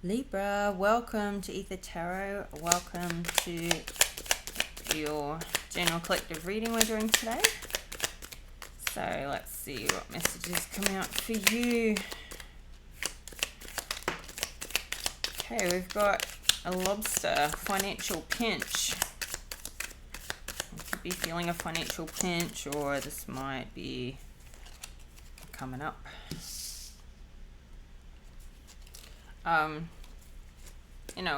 Libra, welcome to Ether Tarot. Welcome to your general collective reading we're doing today. So let's see what messages come out for you. Okay, we've got a lobster, financial pinch. You could be feeling a financial pinch, or this might be coming up.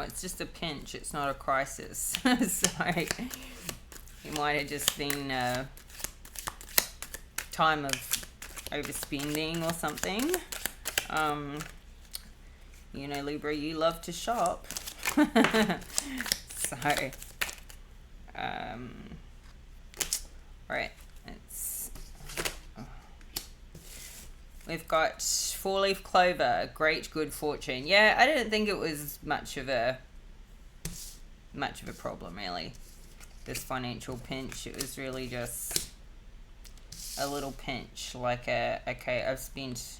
It's just a pinch, it's not a crisis. So it might have just been a time of overspending or something. Libra, you love to shop. So right, we've got four-leaf clover, great good fortune. Yeah, I didn't think it was much of a problem, really, this financial pinch. It was really just a little pinch, like okay, I've spent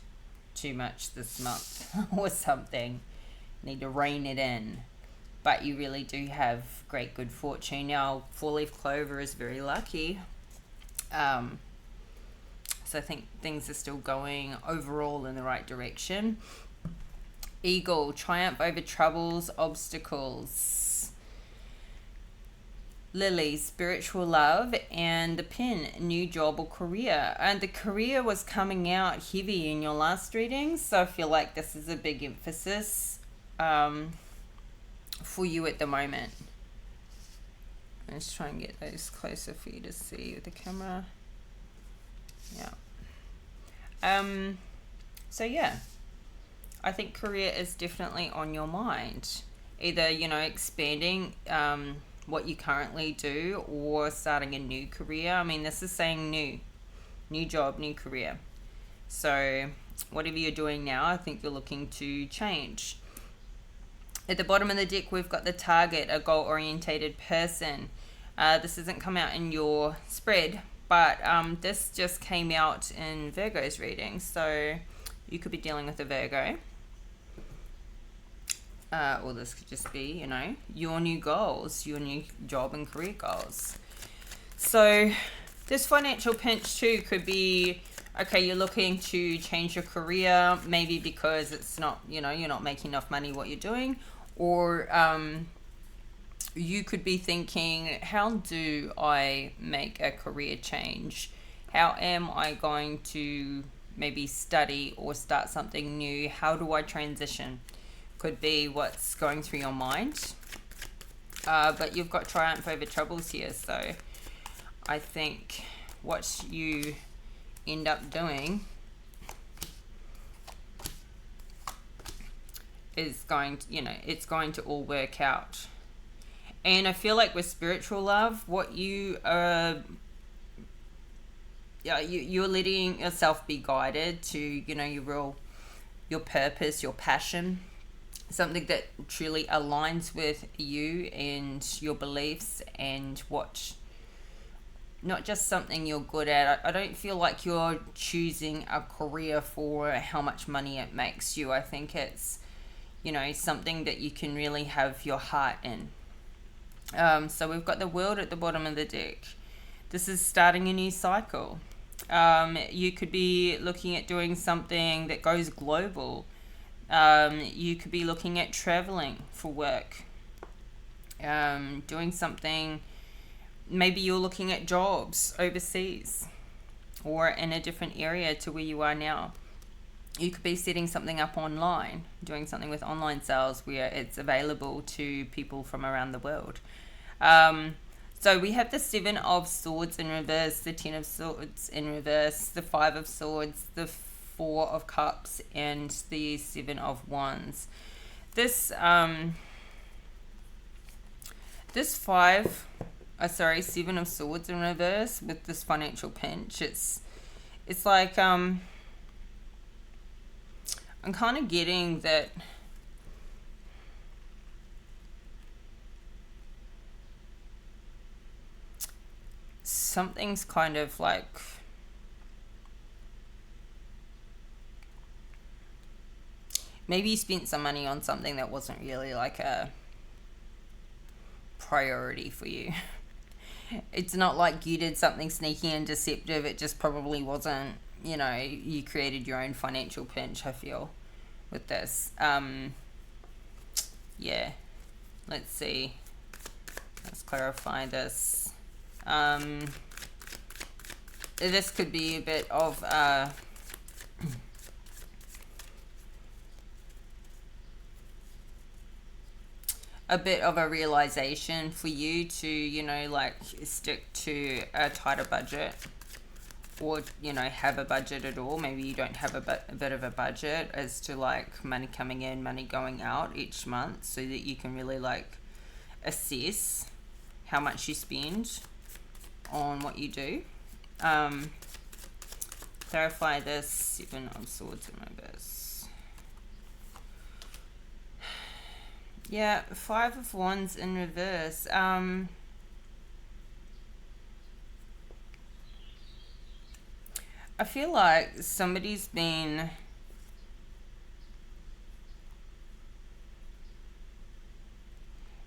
too much this month or something, need to rein it in. But you really do have great good fortune. Now, four-leaf clover is very lucky. So I think things are still going overall in the right direction. Eagle, triumph over troubles, obstacles. Lily, spiritual love. And the pin, new job or career. And the career was coming out heavy in your last reading, so I feel like this is a big emphasis for you at the moment. Let's try and get those closer for you to see with the camera. Yeah. So yeah, I think career is definitely on your mind. Either, expanding what you currently do, or starting a new career. I mean, this is saying new job, new career. So whatever you're doing now, I think you're looking to change. At the bottom of the deck, we've got the target, a goal-orientated person. This hasn't come out in your spread, but this just came out in Virgo's reading. So you could be dealing with a Virgo. Or this could just be, your new goals, your new job and career goals. So this financial pinch too could be, okay, you're looking to change your career, maybe because it's not, you're not making enough money what you're doing. Or you could be thinking, how do I make a career change? How am I going to maybe study or start something new? How do I transition? Could be what's going through your mind. But you've got triumph over troubles here. So I think what you end up doing is going to, it's going to all work out. And I feel like with spiritual love, what you are, you're letting yourself be guided to, your purpose, your passion, something that truly aligns with you and your beliefs, and not just something you're good at. I don't feel like you're choosing a career for how much money it makes you. I think it's, something that you can really have your heart in. So we've got the World at the bottom of the deck. This is starting a new cycle. You could be looking at doing something that goes global. You could be looking at traveling for work. Doing something, maybe you're looking at jobs overseas or in a different area to where you are now. You could be setting something up online, doing something with online sales where it's available to people from around the world. So we have the Seven of Swords in reverse, the Ten of Swords in reverse, the Five of Swords, the Four of Cups, and the Seven of Wands. This Seven of Swords in reverse with this financial pinch. It's like I'm kind of getting that something's kind of like maybe you spent some money on something that wasn't really like a priority for you. It's not like you did something sneaky and deceptive. It just probably wasn't, you created your own financial pinch, I feel, with this. Yeah. Let's see. Let's clarify this. This could be a bit of a realization for you to, like, stick to a tighter budget, or, have a budget at all. Maybe you don't have a bit of a budget as to, like, money coming in, money going out each month, so that you can really, like, assess how much you spend on what you do. Clarify this. 7 of Swords in reverse. Yeah, 5 of Wands in reverse. I feel like somebody's been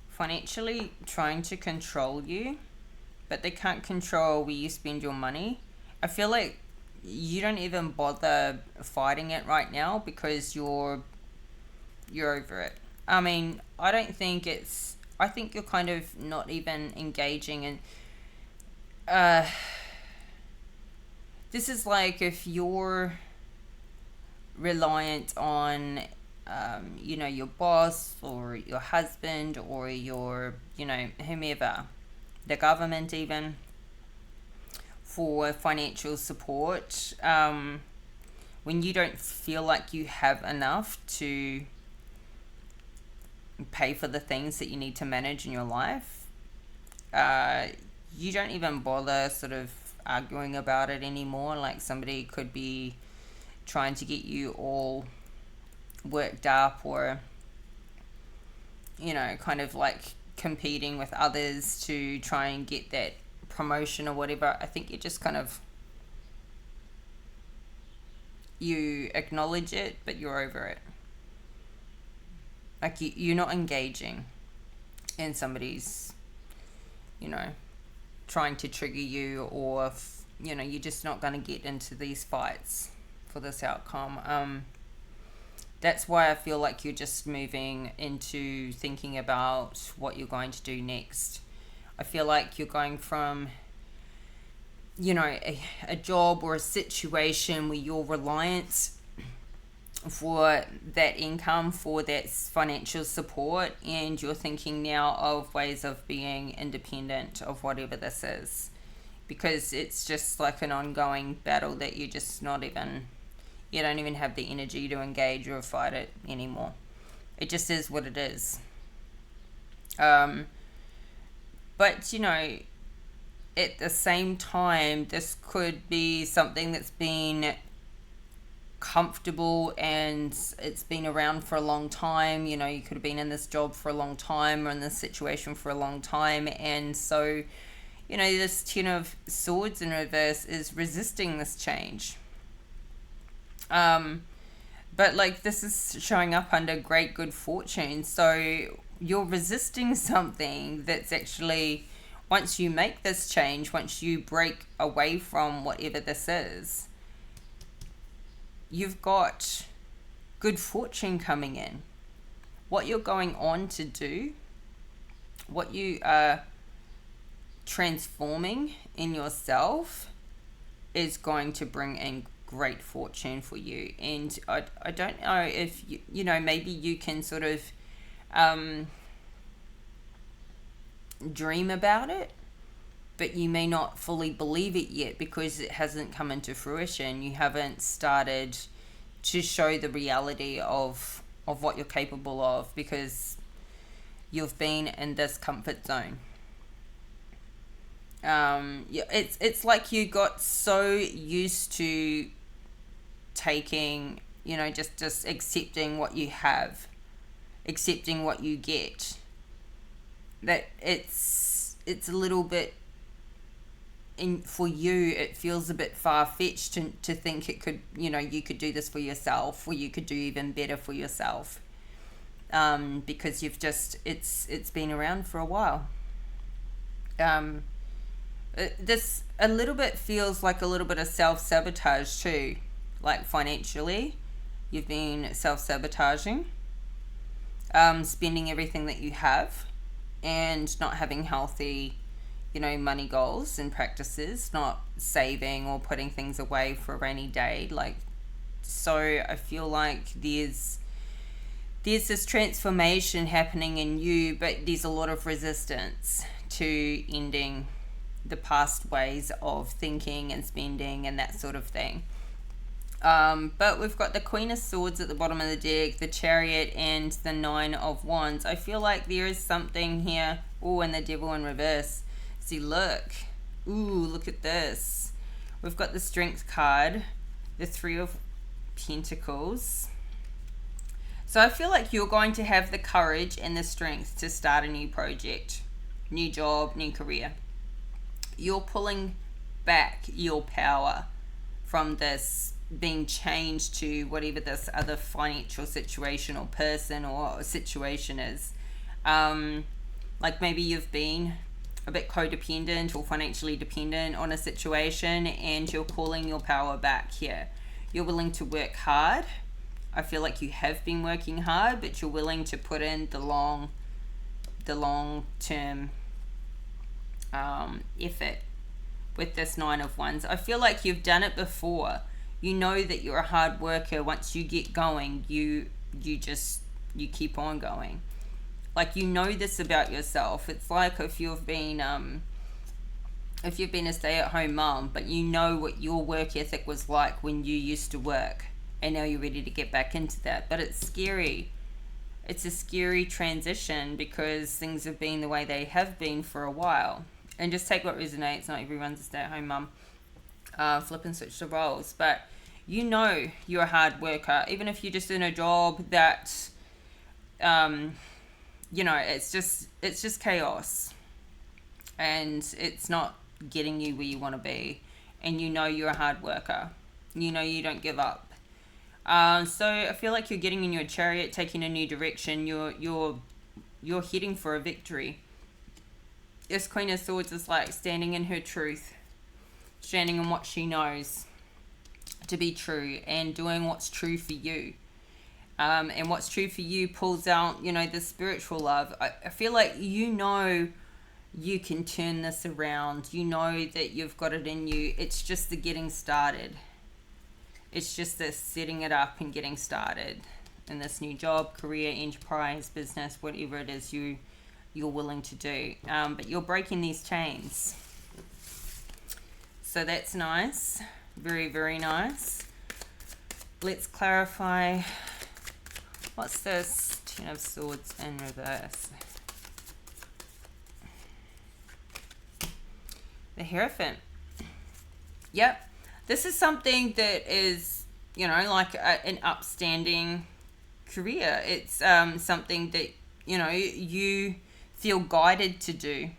financially trying to control you, but they can't control where you spend your money. I feel like you don't even bother fighting it right now because you're over it. I mean, I think you're kind of not even engaging in this is like if you're reliant on your boss or your husband or your whomever, the government even, for financial support, when you don't feel like you have enough to pay for the things that you need to manage in your life, you don't even bother sort of arguing about it anymore. Like, somebody could be trying to get you all worked up, or kind of like competing with others to try and get that promotion or whatever. I think you just kind of you acknowledge it, but you're over it. Like, you're not engaging in somebody's trying to trigger you, or you're just not going to get into these fights for this outcome. That's why I feel like you're just moving into thinking about what you're going to do next. I feel like you're going from a job or a situation where you're reliant for that income, for that financial support, and you're thinking now of ways of being independent of whatever this is, because it's just like an ongoing battle that you don't even have the energy to engage or fight it anymore. It just is what it is. But at the same time, this could be something that's been comfortable and it's been around for a long time. You could have been in this job for a long time or in this situation for a long time, and so this 10 of Swords in reverse is resisting this change. But like, this is showing up under great good fortune, so you're resisting something that's actually, once you make this change, once you break away from whatever this is, you've got good fortune coming in. What you're going on to do, what you are transforming in yourself, is going to bring in great fortune for you. And I don't know if maybe you can sort of dream about it, but you may not fully believe it yet because it hasn't come into fruition. You haven't started to show the reality of what you're capable of, because you've been in this comfort zone. It's like you got so used to taking, just accepting what you have, accepting what you get, that it's a little bit for you, it feels a bit far-fetched to think it could, you could do this for yourself, or you could do even better for yourself, because it's been around for a while. This a little bit feels like a little bit of self-sabotage too, like financially. You've been self-sabotaging, spending everything that you have, and not having healthy, money goals and practices, not saving or putting things away for a rainy day. So I feel like there's this transformation happening in you, but there's a lot of resistance to ending the past ways of thinking and spending and that sort of thing. But we've got the Queen of Swords at the bottom of the deck, the Chariot, and the Nine of Wands. I feel like there is something here. Oh, and the Devil in reverse. See, look. Ooh, look at this. We've got the Strength card, the Three of Pentacles. So I feel like you're going to have the courage and the strength to start a new project, new job, new career. You're pulling back your power from this being changed to whatever this other financial situation or person or situation is. Like maybe you've been a bit codependent or financially dependent on a situation, and you're calling your power back here. You're willing to work hard. I feel like you have been working hard, but you're willing to put in the long term effort with this Nine of Wands. I feel like you've done it before. You know that you're a hard worker. Once you get going, you keep on going. Like, you know this about yourself. It's like if you've been a stay-at-home mom, but you know what your work ethic was like when you used to work, and now you're ready to get back into that. But it's scary. It's a scary transition because things have been the way they have been for a while. And just take what resonates. Not everyone's a stay-at-home mum. Flip and switch the roles. But you know you're a hard worker. Even if you're just in a job that, it's just chaos. And it's not getting you where you want to be. And you know you're a hard worker. You know you don't give up. So I feel like you're getting in your chariot, taking a new direction. You're heading for a victory. This Queen of Swords is like standing in her truth, standing in what she knows to be true, and doing what's true for you. And what's true for you pulls out, the spiritual love. I feel like you can turn this around. You know that you've got it in you. It's just the getting started. It's just the setting it up and getting started in this new job, career, enterprise, business, whatever it is you're willing to do. But you're breaking these chains. So that's nice. Very, very nice. Let's clarify. What's this? Ten of Swords in reverse. The Hierophant. Yep. This is something that is, like an upstanding career. It's something that, you feel guided to do.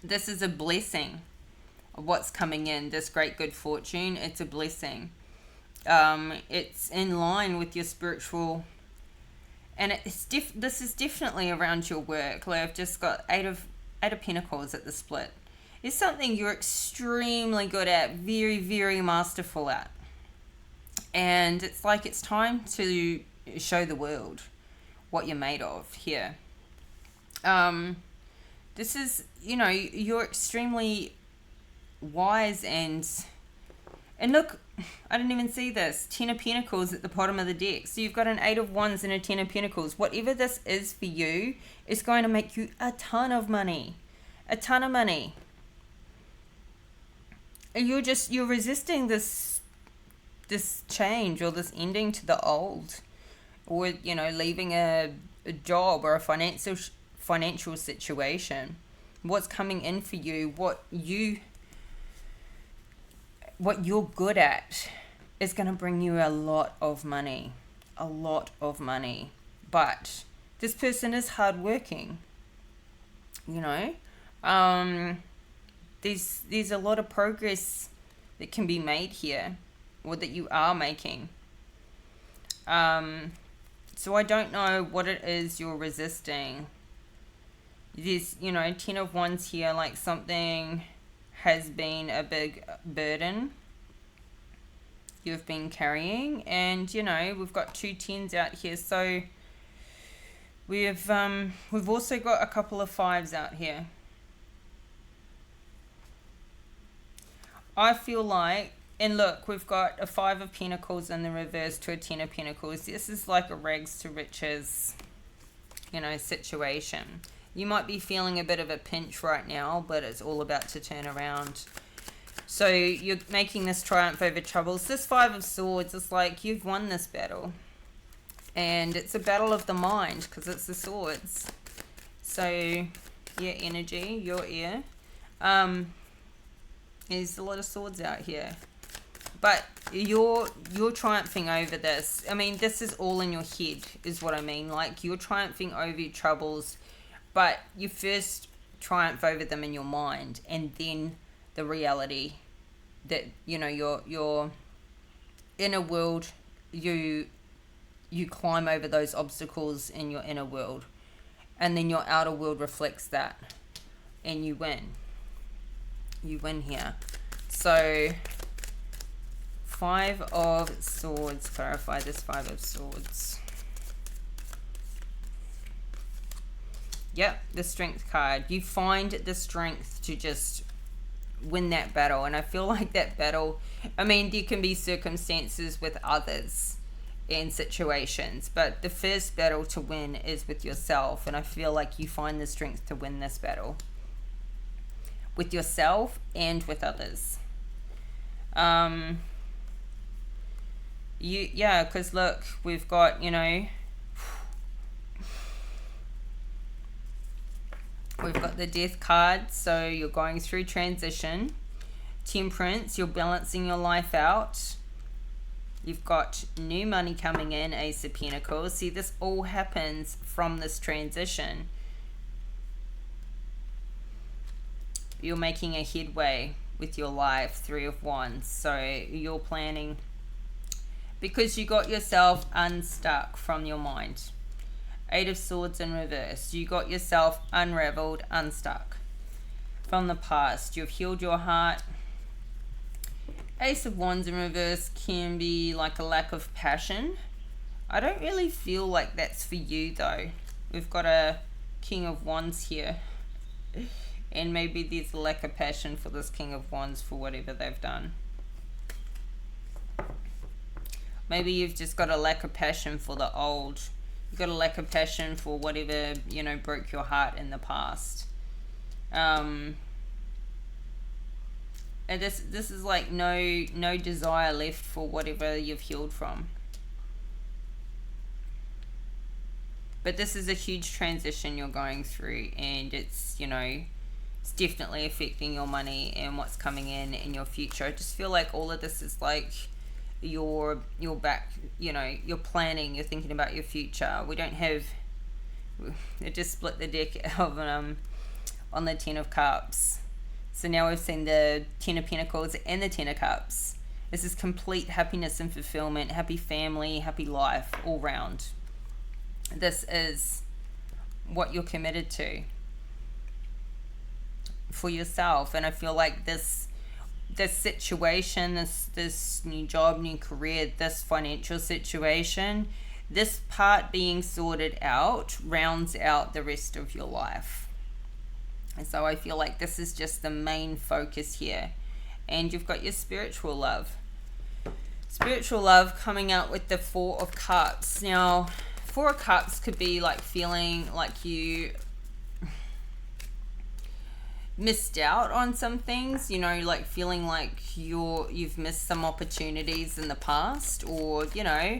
This is a blessing of what's coming in, this great good fortune. It's a blessing. It's in line with your spiritual, and this is definitely around your work. Like, I've just got Eight of Pentacles at the split. It's something you're extremely good at, very, very masterful at. And it's like it's time to show the world what you're made of here. This is, you're extremely wise and look, I didn't even see this. Ten of Pentacles at the bottom of the deck. So you've got an Eight of Wands and a Ten of Pentacles. Whatever this is for you, it's going to make you a ton of money. A ton of money. You're resisting this change or this ending to the old, or leaving a job or a financial situation. What's coming in for you, what you're good at, is going to bring you a lot of money. But this person is hardworking. there's a lot of progress that can be made here, or that you are making. So I don't know what it is you're resisting. There's, you know, 10 of Wands here, like something has been a big burden you've been carrying. And, you know, we've got 2 10s out here. So we've also got a couple of 5s out here. I feel like, and look, we've got a 5 of Pentacles in the reverse to a 10 of Pentacles. This is like a rags to riches, you know, situation. You might be feeling a bit of a pinch right now, but it's all about to turn around. So you're making this triumph over troubles. This 5 of Swords is like you've won this battle. And it's a battle of the mind because it's the swords. So your energy, your ear. There's a lot of swords out here. But you're triumphing over this. I mean, this is all in your head is what I mean. Like, you're triumphing over your troubles, but you first triumph over them in your mind, and then the reality that, you know, your inner world, you climb over those obstacles in your inner world, and then your outer world reflects that, and you win. You win here. So 5 of Swords, clarify this 5 of Swords. Yep, the Strength card. You find the strength to just win that battle. And I feel like that battle, I mean, there can be circumstances with others and situations, but the first battle to win is with yourself. And I feel like you find the strength to win this battle with yourself and with others. Yeah, because look, we've got, you know, we've got the Death card, so you're going through transition. Temperance, you're balancing your life out. You've got new money coming in, Ace of Pentacles. See, this all happens from this transition. You're making a headway with your life, 3 of Wands. So you're planning, because you got yourself unstuck from your mind. 8 of Swords in reverse. You got yourself unraveled, unstuck from the past. You've healed your heart. Ace of Wands in reverse can be like a lack of passion. I don't really feel like that's for you though. We've got a King of Wands here. And maybe there's a lack of passion for this King of Wands for whatever they've done. Maybe you've just got a lack of passion for the old. You've got a lack of passion for whatever, you know, broke your heart in the past. And this is like no desire left for whatever you've healed from. But this is a huge transition you're going through, and it's, you know, it's definitely affecting your money and what's coming in your future. I just feel like all of this is like you're back, you know, you're planning, you're thinking about your future. We don't have, it just split the deck of on the 10 of Cups. So now we've seen the 10 of Pentacles and the 10 of Cups. This is complete happiness and fulfillment, happy family, happy life all round. This is what you're committed to for yourself. And I feel like this situation, this new job, new career, this financial situation, this part being sorted out rounds out the rest of your life. And so I feel like this is just the main focus here. And you've got your spiritual love. Spiritual love coming out with the 4 of Cups. Now, 4 of Cups could be like feeling like you missed out on some things, you know, like feeling like you've missed some opportunities in the past, or, you know,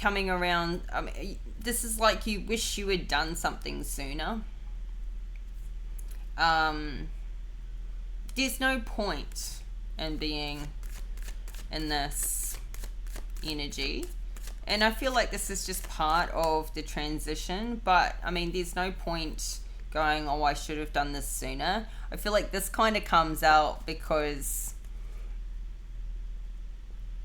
coming around. I mean, this is like you wish you had done something sooner. There's no point in being in this energy, and I feel like this is just part of the transition, but I mean, there's no point going, oh, I should have done this sooner. I feel like this kind of comes out because,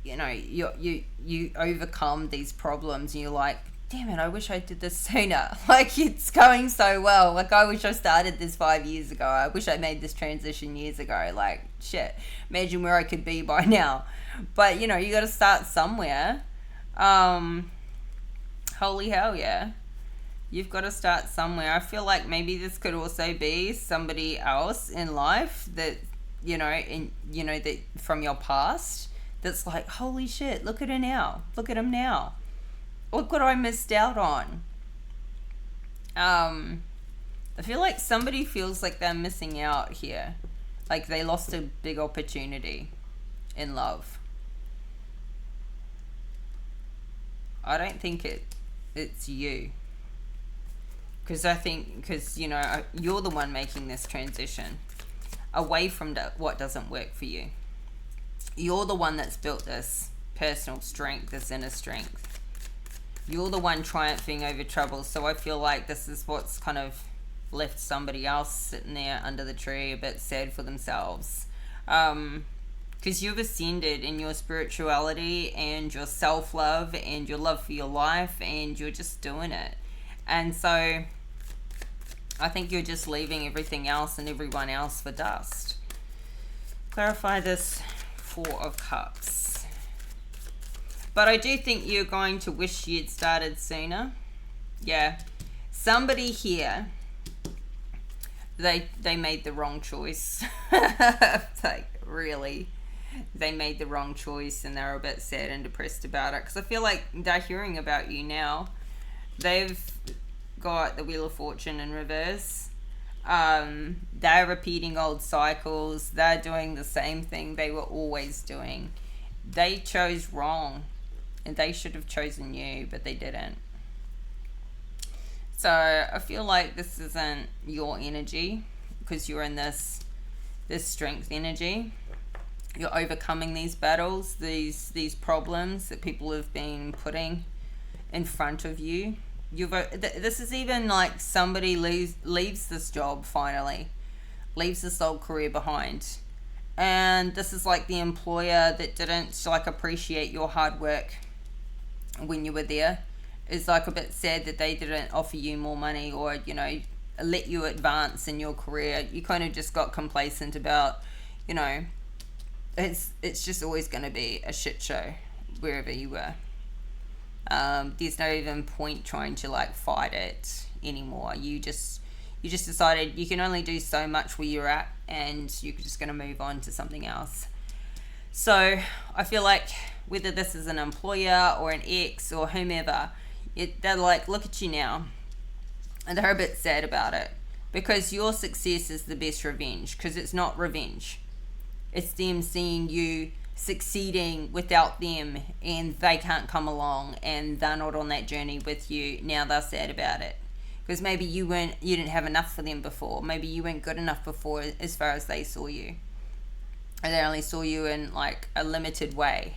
you know, you overcome these problems and you're like, damn it, I wish I did this sooner. Like, it's going so well. Like, I wish I started this 5 years ago. I wish I made this transition years ago. Like, shit, imagine where I could be by now. But, you know, you got to start somewhere. Holy hell, yeah. You've got to start somewhere. I feel like maybe this could also be somebody else in life that, you know, that from your past, that's like, holy shit, look at her now. Look at him now. Look what I missed out on. I feel like somebody feels like they're missing out here. Like they lost a big opportunity in love. I don't think it's you. Because, you know, you're the one making this transition away from what doesn't work for you. You're the one that's built this personal strength, this inner strength. You're the one triumphing over trouble. So I feel like this is what's kind of left somebody else sitting there under the tree a bit sad for themselves. Because you've ascended in your spirituality and your self-love and your love for your life, and you're just doing it. And so I think you're just leaving everything else and everyone else for dust. Clarify this Four of Cups. But I do think you're going to wish you'd started sooner. Yeah. Somebody here, they made the wrong choice. Like, really. They made the wrong choice and they're a bit sad and depressed about it. Because I feel like they're hearing about you now. They've got the Wheel of Fortune in reverse. They're repeating old cycles. They're doing the same thing they were always doing. They chose wrong. And they should have chosen you, but they didn't. So I feel like this isn't your energy because you're in this strength energy. You're overcoming these battles, these problems that people have been putting in front of you. This is even like somebody leaves this job finally, leaves this old career behind. And this is like the employer that didn't like appreciate your hard work when you were there. It's like a bit sad that they didn't offer you more money or, you know, let you advance in your career. You kind of just got complacent about, you know, it's just always going to be a shit show wherever you were. There's no even point trying to like fight it anymore. You just decided you can only do so much where you're at and you're just going to move on to something else. So I feel like whether this is an employer or an ex or whomever, they're like, look at you now. And they're a bit sad about it because your success is the best revenge, because it's not revenge. It's them seeing you succeeding without them and they can't come along and they're not on that journey with you. Now they're sad about it because maybe you didn't have enough for them before. Maybe you weren't good enough before as far as they saw you. And they only saw you in like a limited way.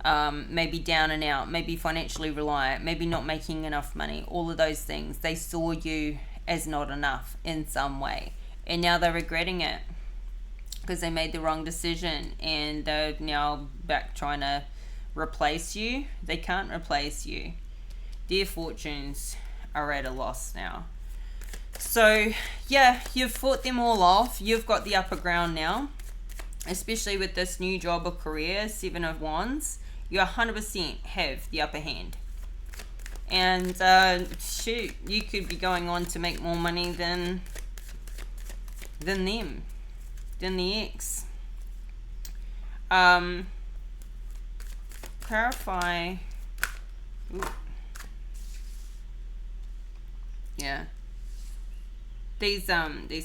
Maybe down and out, maybe financially reliant, maybe not making enough money, all of those things. They saw you as not enough in some way. And now they're regretting it because they made the wrong decision and they're now back trying to replace you. They can't replace you. Their fortunes are at a loss now. So, yeah, you've fought them all off. You've got the upper ground now, especially with this new job or career, 7 of Wands. You 100% have the upper hand. And shoot, you could be going on to make more money than them, than the ex. Clarify. Ooh. Yeah. These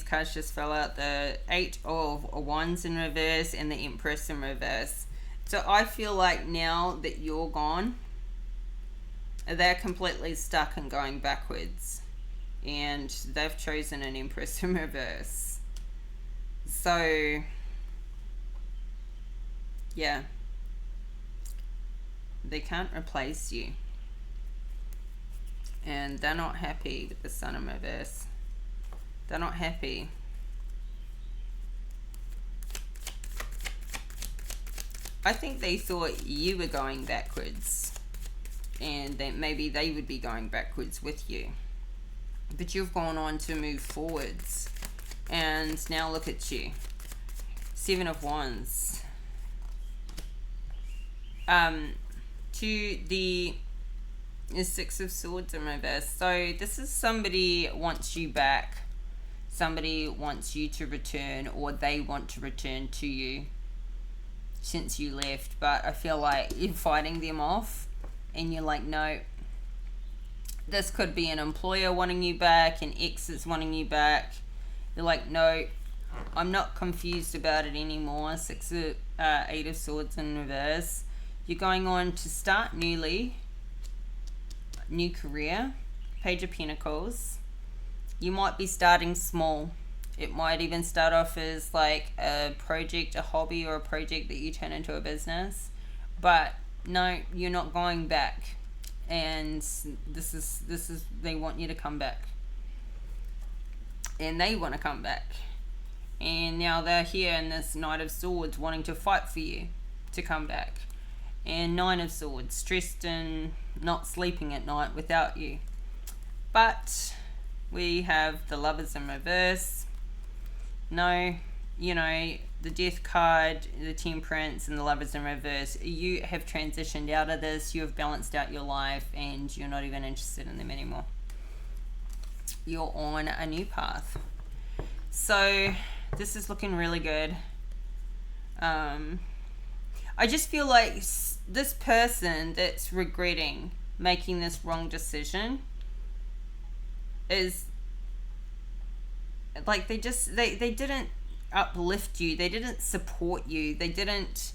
cards just fell out. The 8 of Wands in reverse and the Empress in reverse. So I feel like now that you're gone, they're completely stuck and going backwards. And they've chosen an Empress in reverse. So, yeah. They can't replace you. And they're not happy with the Sun in reverse. They're not happy. I think they thought you were going backwards, and that maybe they would be going backwards with you. But you've gone on to move forwards. And now look at you. 7 of Wands. To the 6 of Swords in reverse. So this is somebody wants you back. Somebody wants you to return, or they want to return to you since you left. But I feel like you're fighting them off, and you're like, no. This could be an employer wanting you back, an ex is wanting you back. You're like, no, I'm not confused about it anymore. 8 of Swords in reverse. You're going on to start newly. New career. Page of Pentacles. You might be starting small. It might even start off as like a project, a hobby, or a project that you turn into a business. But no, you're not going back. And this is they want you to come back. And they want to come back. And now they're here in this Knight of Swords wanting to fight for you to come back. And 9 of Swords, stressed and not sleeping at night without you. But we have the Lovers in reverse. No, you know, the Death card, the Temperance, and the Lovers in reverse. You have transitioned out of this. You have balanced out your life, and you're not even interested in them anymore. You're on a new path. So this is looking really good. I just feel like this person that's regretting making this wrong decision is like they didn't uplift you, they didn't support you, they didn't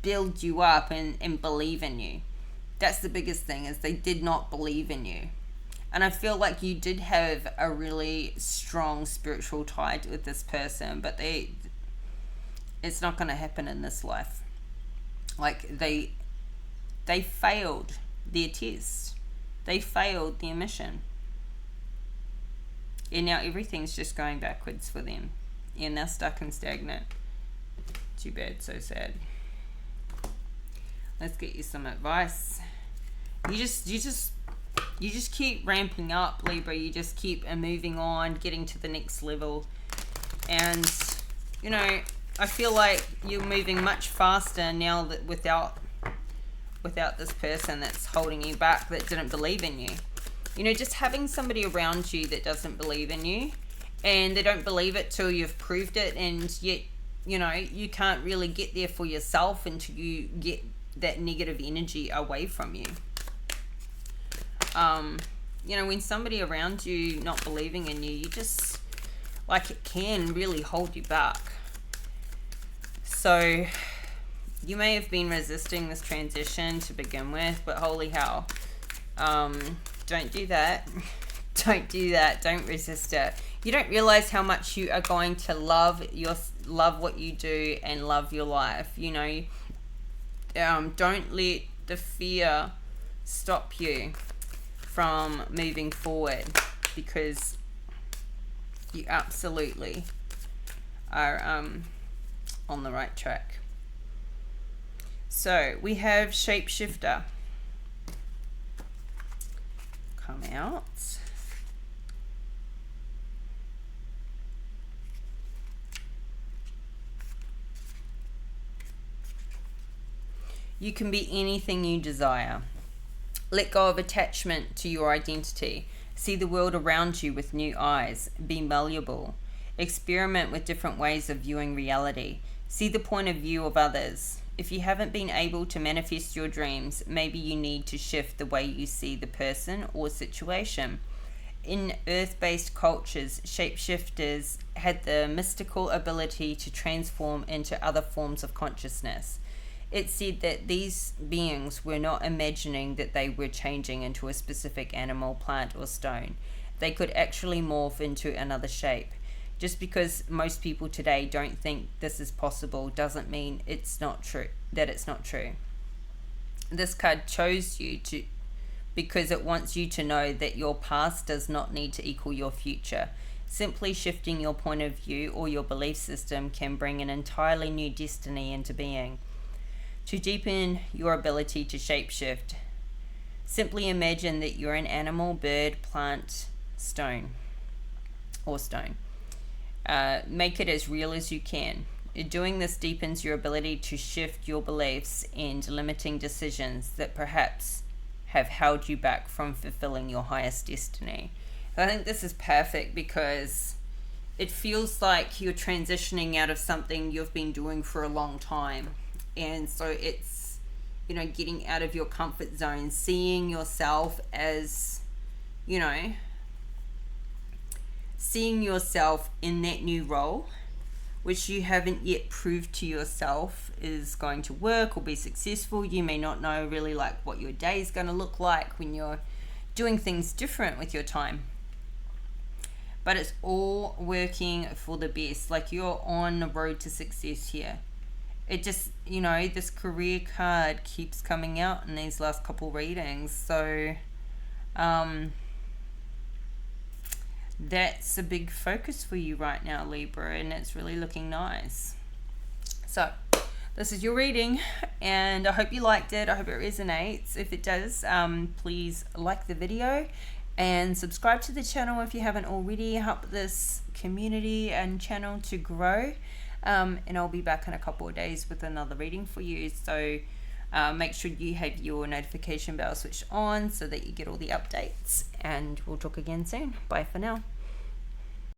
build you up and believe in you. That's the biggest thing, is they did not believe in you. And I feel like you did have a really strong spiritual tie with this person, but it's not going to happen in this life. Like they failed their test. They failed their mission. And now everything's just going backwards for them. And they're stuck and stagnant. Too bad, so sad. Let's get you some advice. You just keep ramping up, Libra. You just keep moving on, getting to the next level. And, you know, I feel like you're moving much faster now that without this person that's holding you back, that didn't believe in you. You know, just having somebody around you that doesn't believe in you, and they don't believe it till you've proved it, and yet, you know, you can't really get there for yourself until you get that negative energy away from you. You know, when somebody around you not believing in you, you just, like, it can really hold you back. So you may have been resisting this transition to begin with, but holy hell, don't do that. Don't do that. Don't resist it. You don't realize how much you are going to love what you do and love your life. You know, don't let the fear stop you from moving forward, because you absolutely are on the right track. So we have Shapeshifter come out. You can be anything you desire. Let go of attachment to your identity. See the world around you with new eyes. Be malleable. Experiment with different ways of viewing reality. See the point of view of others. If you haven't been able to manifest your dreams, maybe you need to shift the way you see the person or situation. In earth-based cultures, shapeshifters had the mystical ability to transform into other forms of consciousness. It said that these beings were not imagining that they were changing into a specific animal, plant, or stone. They could actually morph into another shape. Just because most people today don't think this is possible doesn't mean it's not true. This card chose you because it wants you to know that your past does not need to equal your future. Simply shifting your point of view or your belief system can bring an entirely new destiny into being. To deepen your ability to shapeshift, simply imagine that you're an animal, bird, plant, stone. Make it as real as you can. Doing this deepens your ability to shift your beliefs and limiting decisions that perhaps have held you back from fulfilling your highest destiny. I think this is perfect because it feels like you're transitioning out of something you've been doing for a long time. And so it's, getting out of your comfort zone, seeing yourself as, seeing yourself in that new role, which you haven't yet proved to yourself is going to work or be successful. You may not know really like what your day is going to look like when you're doing things different with your time. But it's all working for the best. Like, you're on the road to success here. It just, this career card keeps coming out in these last couple readings. So, that's a big focus for you right now, Libra, and it's really looking nice. So, this is your reading, and I hope you liked it. I hope it resonates. If it does, please like the video and subscribe to the channel if you haven't already. Help this community and channel to grow. And I'll be back in a couple of days with another reading for you. So make sure you have your notification bell switched on so that you get all the updates. And we'll talk again soon. Bye for now.